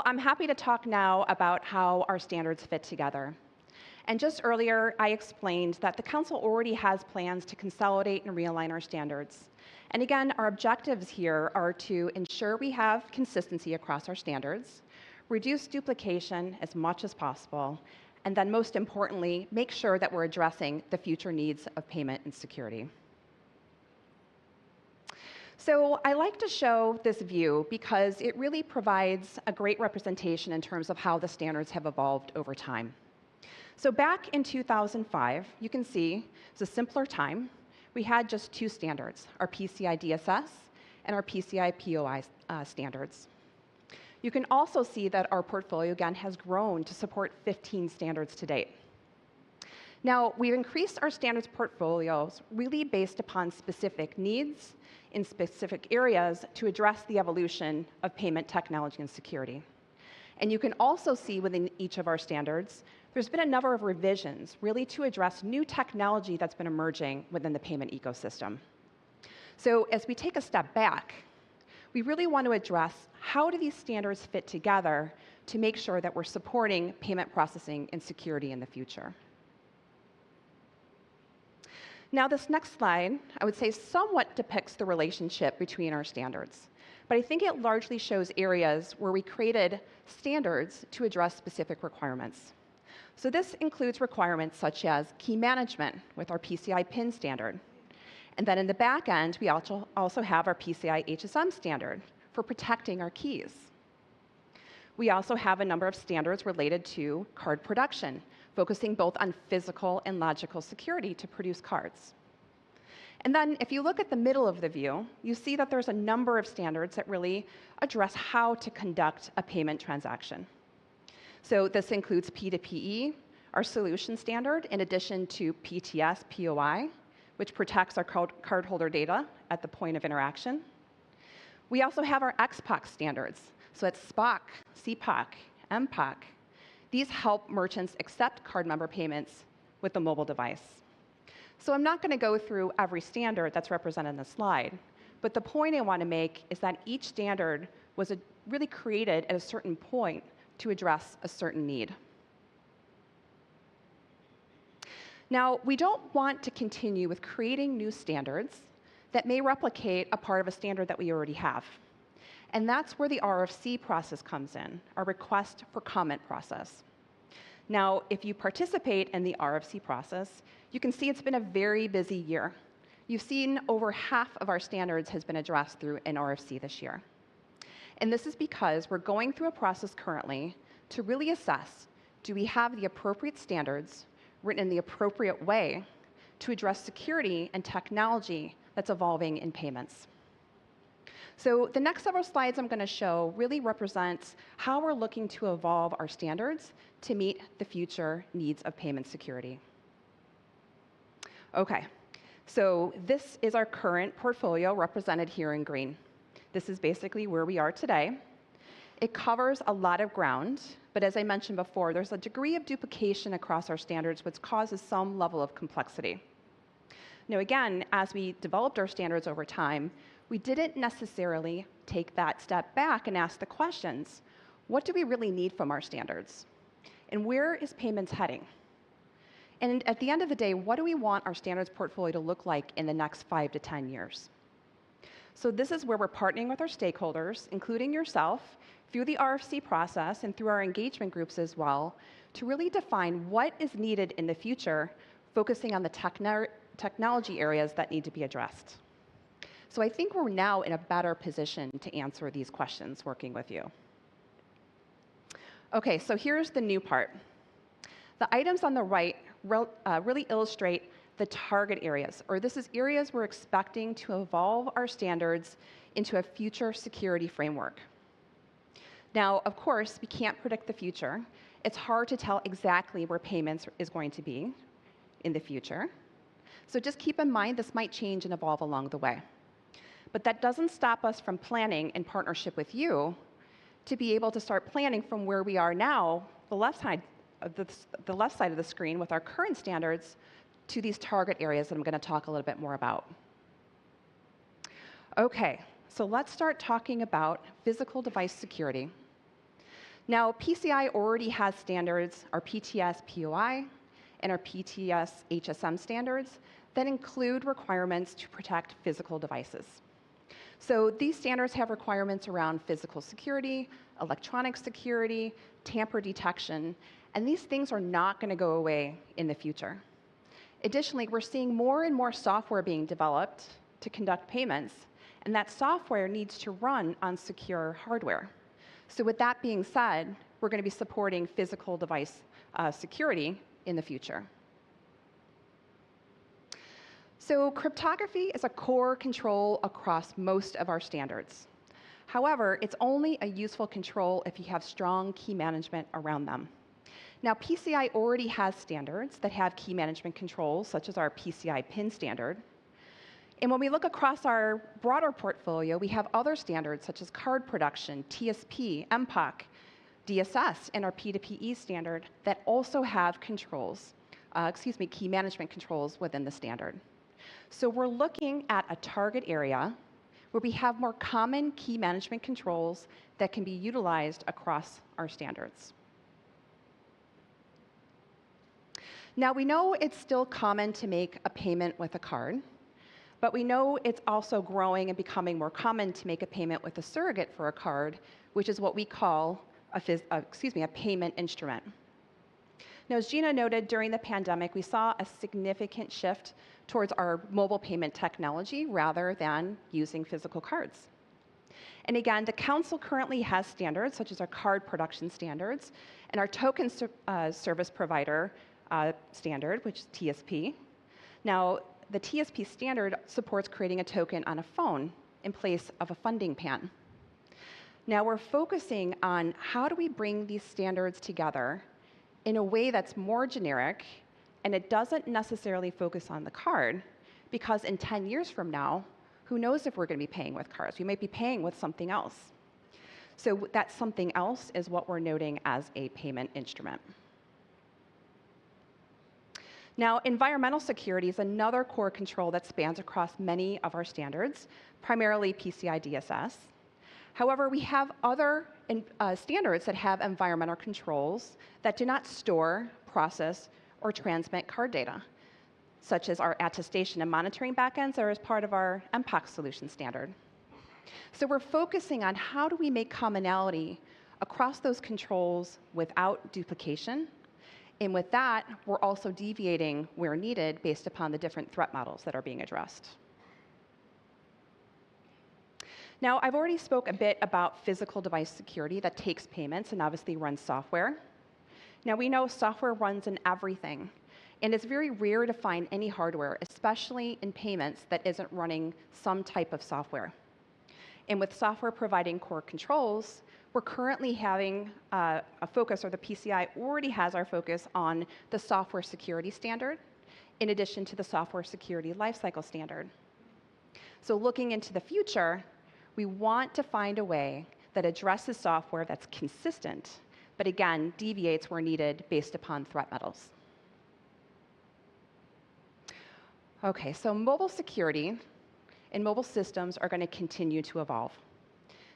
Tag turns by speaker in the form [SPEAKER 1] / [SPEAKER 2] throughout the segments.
[SPEAKER 1] I'm happy to talk now about how our standards fit together. And just earlier, I explained that the Council already has plans to consolidate and realign our standards. And again, our objectives here are to ensure we have consistency across our standards, reduce duplication as much as possible, and then most importantly, make sure that we're addressing the future needs of payment and security. So I like to show this view because it really provides a great representation in terms of how the standards have evolved over time. So back in 2005, you can see it's a simpler time. We had just two standards, our PCI DSS and our PCI POI standards. You can also see that our portfolio, again, has grown to support 15 standards to date. Now, we've increased our standards portfolios really based upon specific needs in specific areas to address the evolution of payment technology and security. And you can also see within each of our standards, there's been a number of revisions really to address new technology that's been emerging within the payment ecosystem. So as we take a step back, we really want to address how do these standards fit together to make sure that we're supporting payment processing and security in the future. Now, this next slide, I would say, somewhat depicts the relationship between our standards. But I think it largely shows areas where we created standards to address specific requirements. So this includes requirements such as key management with our PCI PIN standard. And then in the back end, we also have our PCI HSM standard for protecting our keys. We also have a number of standards related to card production, focusing both on physical and logical security to produce cards. And then if you look at the middle of the view, you see that there's a number of standards that really address how to conduct a payment transaction. So this includes P2PE, our solution standard, in addition to PTS POI, which protects our cardholder data at the point of interaction. We also have our XPOC standards. So it's SPOC, CPOC, MPOC. These help merchants accept card member payments with the mobile device. So I'm not going to go through every standard that's represented in the slide, but the point I want to make is that each standard was really created at a certain point to address a certain need. Now, we don't want to continue with creating new standards that may replicate a part of a standard that we already have. And that's where the RFC process comes in, our request for comment process. Now, if you participate in the RFC process, you can see it's been a very busy year. You've seen over half of our standards has been addressed through an RFC this year. And this is because we're going through a process currently to really assess, do we have the appropriate standards written in the appropriate way to address security and technology that's evolving in payments. So the next several slides I'm going to show really represents how we're looking to evolve our standards to meet the future needs of payment security. Okay, so this is our current portfolio represented here in green. This is basically where we are today. It covers a lot of ground, but as I mentioned before, there's a degree of duplication across our standards, which causes some level of complexity. Now again, as we developed our standards over time, we didn't necessarily take that step back and ask the questions, what do we really need from our standards? And where is payments heading? And at the end of the day, what do we want our standards portfolio to look like in the next 5 to 10 years? So this is where we're partnering with our stakeholders, including yourself, through the RFC process and through our engagement groups as well, to really define what is needed in the future, focusing on the technology areas that need to be addressed. So I think we're now in a better position to answer these questions working with you. Okay, so here's the new part. The items on the right really illustrate the target areas, or this is areas we're expecting to evolve our standards into a future security framework. Now, of course, we can't predict the future. It's hard to tell exactly where payments is going to be in the future. So just keep in mind this might change and evolve along the way. But that doesn't stop us from planning in partnership with you to be able to start planning from where we are now, the left side of the screen with our current standards, to these target areas that I'm going to talk a little bit more about. Okay, so let's start talking about physical device security. Now, PCI already has standards, our PTS POI and our PTS HSM standards that include requirements to protect physical devices. So these standards have requirements around physical security, electronic security, tamper detection, and these things are not going to go away in the future. Additionally, we're seeing more and more software being developed to conduct payments, and that software needs to run on secure hardware. So with that being said, we're going to be supporting physical device security in the future. So cryptography is a core control across most of our standards. However, it's only a useful control if you have strong key management around them. Now, PCI already has standards that have key management controls, such as our PCI PIN standard. And when we look across our broader portfolio, we have other standards such as card production, TSP, MPOC, DSS, and our P2PE standard that also have controls, key management controls within the standard. So we're looking at a target area where we have more common key management controls that can be utilized across our standards. Now, we know it's still common to make a payment with a card, but we know it's also growing and becoming more common to make a payment with a surrogate for a card, which is what we call a payment instrument. Now, as Gina noted, during the pandemic, we saw a significant shift towards our mobile payment technology rather than using physical cards. And again, the Council currently has standards, such as our card production standards, and our token service provider standard, which is TSP. Now, the TSP standard supports creating a token on a phone in place of a funding pan. Now, we're focusing on how do we bring these standards together in a way that's more generic, and it doesn't necessarily focus on the card, because in 10 years from now, who knows if we're going to be paying with cards? We might be paying with something else. So that something else is what we're noting as a payment instrument. Now, environmental security is another core control that spans across many of our standards, primarily PCI DSS. However, we have other standards that have environmental controls that do not store, process, or transmit card data, such as our attestation and monitoring backends are as part of our MPOC solution standard. So we're focusing on how do we make commonality across those controls without duplication. And with that, we're also deviating where needed based upon the different threat models that are being addressed. Now, I've already spoke a bit about physical device security that takes payments and obviously runs software. Now, we know software runs in everything, and it's very rare to find any hardware, especially in payments, that isn't running some type of software. And with software providing core controls, we're currently having a focus, or the PCI already has our focus on the software security standard, in addition to the software security lifecycle standard. So looking into the future, we want to find a way that addresses software that's consistent, but again, deviates where needed based upon threat models. Okay, so mobile security and mobile systems are going to continue to evolve.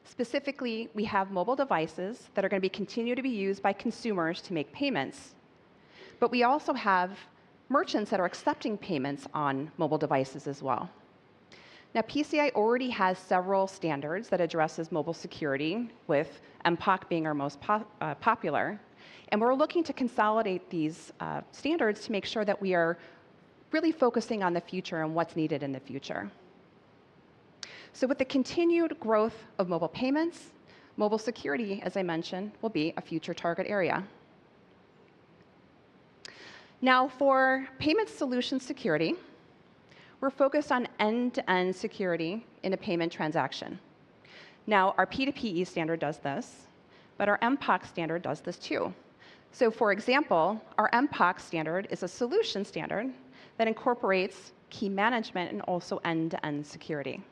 [SPEAKER 1] Specifically, we have mobile devices that are going to continue to be used by consumers to make payments, but we also have merchants that are accepting payments on mobile devices as well. Now, PCI already has several standards that addresses mobile security, with MPOC being our most popular. And we're looking to consolidate these standards to make sure that we are really focusing on the future and what's needed in the future. So with the continued growth of mobile payments, mobile security, as I mentioned, will be a future target area. Now, for payment solution security, we're focused on end-to-end security in a payment transaction. Now, our P2PE standard does this, but our MPOC standard does this too. So for example, our MPOC standard is a solution standard that incorporates key management and also end-to-end security.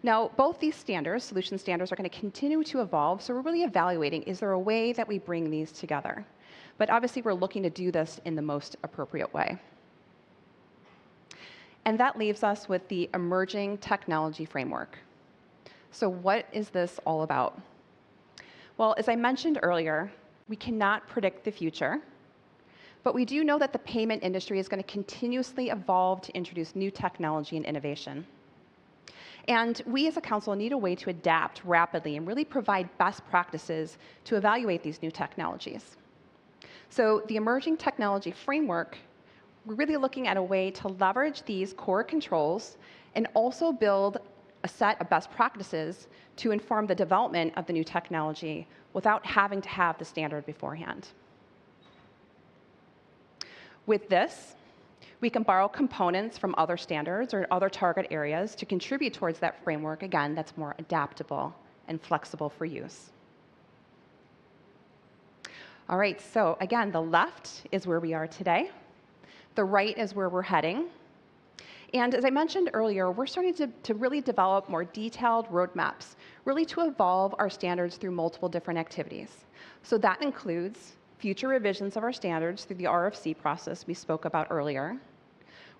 [SPEAKER 1] Now, both these standards, solution standards, are going to continue to evolve, so we're really evaluating, is there a way that we bring these together? But obviously, we're looking to do this in the most appropriate way. And that leaves us with the emerging technology framework. So what is this all about? Well, as I mentioned earlier, we cannot predict the future, but we do know that the payment industry is going to continuously evolve to introduce new technology and innovation. And we as a council need a way to adapt rapidly and really provide best practices to evaluate these new technologies. So the emerging technology framework, we're really looking at a way to leverage these core controls and also build a set of best practices to inform the development of the new technology without having to have the standard beforehand. With this, we can borrow components from other standards or other target areas to contribute towards that framework, again, that's more adaptable and flexible for use. All right, so again, the left is where we are today. The right is where we're heading. And as I mentioned earlier, we're starting to really develop more detailed roadmaps, really to evolve our standards through multiple different activities. So that includes future revisions of our standards through the RFC process we spoke about earlier.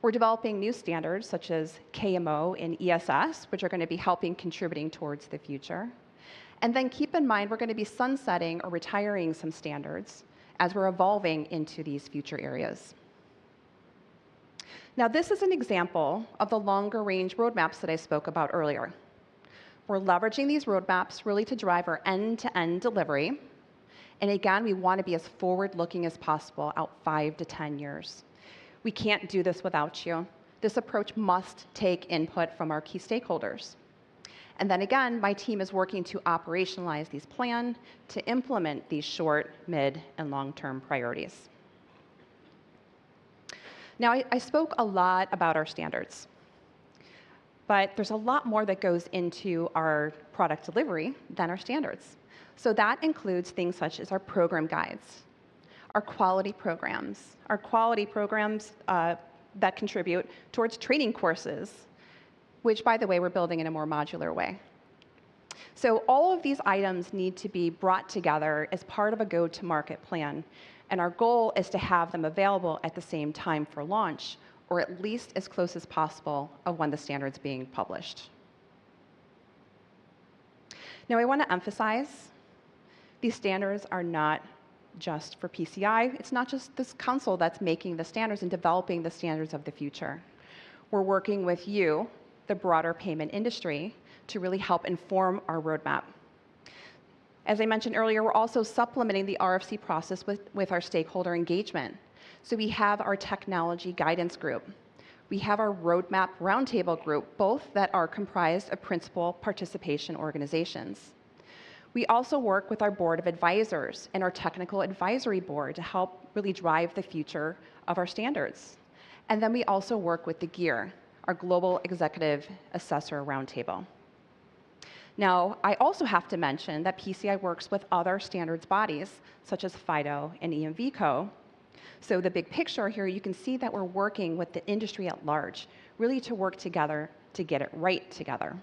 [SPEAKER 1] We're developing new standards such as KMO and ESS, which are going to be helping contributing towards the future. And then keep in mind, we're going to be sunsetting or retiring some standards as we're evolving into these future areas. Now, this is an example of the longer range roadmaps that I spoke about earlier. We're leveraging these roadmaps really to drive our end-to-end delivery. And again, we want to be as forward-looking as possible, out 5 to 10 years. We can't do this without you. This approach must take input from our key stakeholders. And then again, my team is working to operationalize these plans to implement these short, mid, and long-term priorities. Now, I spoke a lot about our standards, but there's a lot more that goes into our product delivery than our standards. So that includes things such as our program guides, our quality programs that contribute towards training courses, which, by the way, we're building in a more modular way. So all of these items need to be brought together as part of a go-to-market plan, and our goal is to have them available at the same time for launch, or at least as close as possible of when the standard's being published. Now, I want to emphasize these standards are not just for PCI. It's not just this council that's making the standards and developing the standards of the future. We're working with you, the broader payment industry, to really help inform our roadmap. As I mentioned earlier, we're also supplementing the RFC process with our stakeholder engagement. So we have our technology guidance group. We have our roadmap roundtable group, both that are comprised of principal participation organizations. We also work with our board of advisors and our technical advisory board to help really drive the future of our standards. And then we also work with the GEAR, our Global Executive Assessor Roundtable. Now, I also have to mention that PCI works with other standards bodies, such as FIDO and EMVCO. So the big picture here, you can see that we're working with the industry at large, really to work together to get it right together.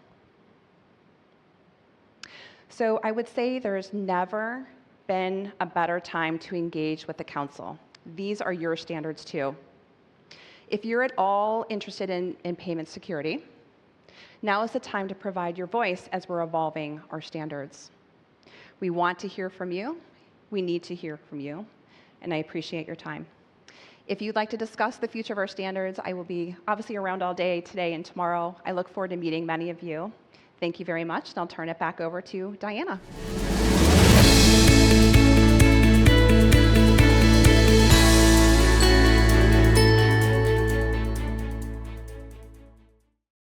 [SPEAKER 1] So I would say there's never been a better time to engage with the council. These are your standards too. If you're at all interested in payment security, now is the time to provide your voice as we're evolving our standards. We want to hear from you. We need to hear from you. And I appreciate your time. If you'd like to discuss the future of our standards, I will be obviously around all day today and tomorrow. I look forward to meeting many of you. Thank you very much, and I'll turn it back over to Diana.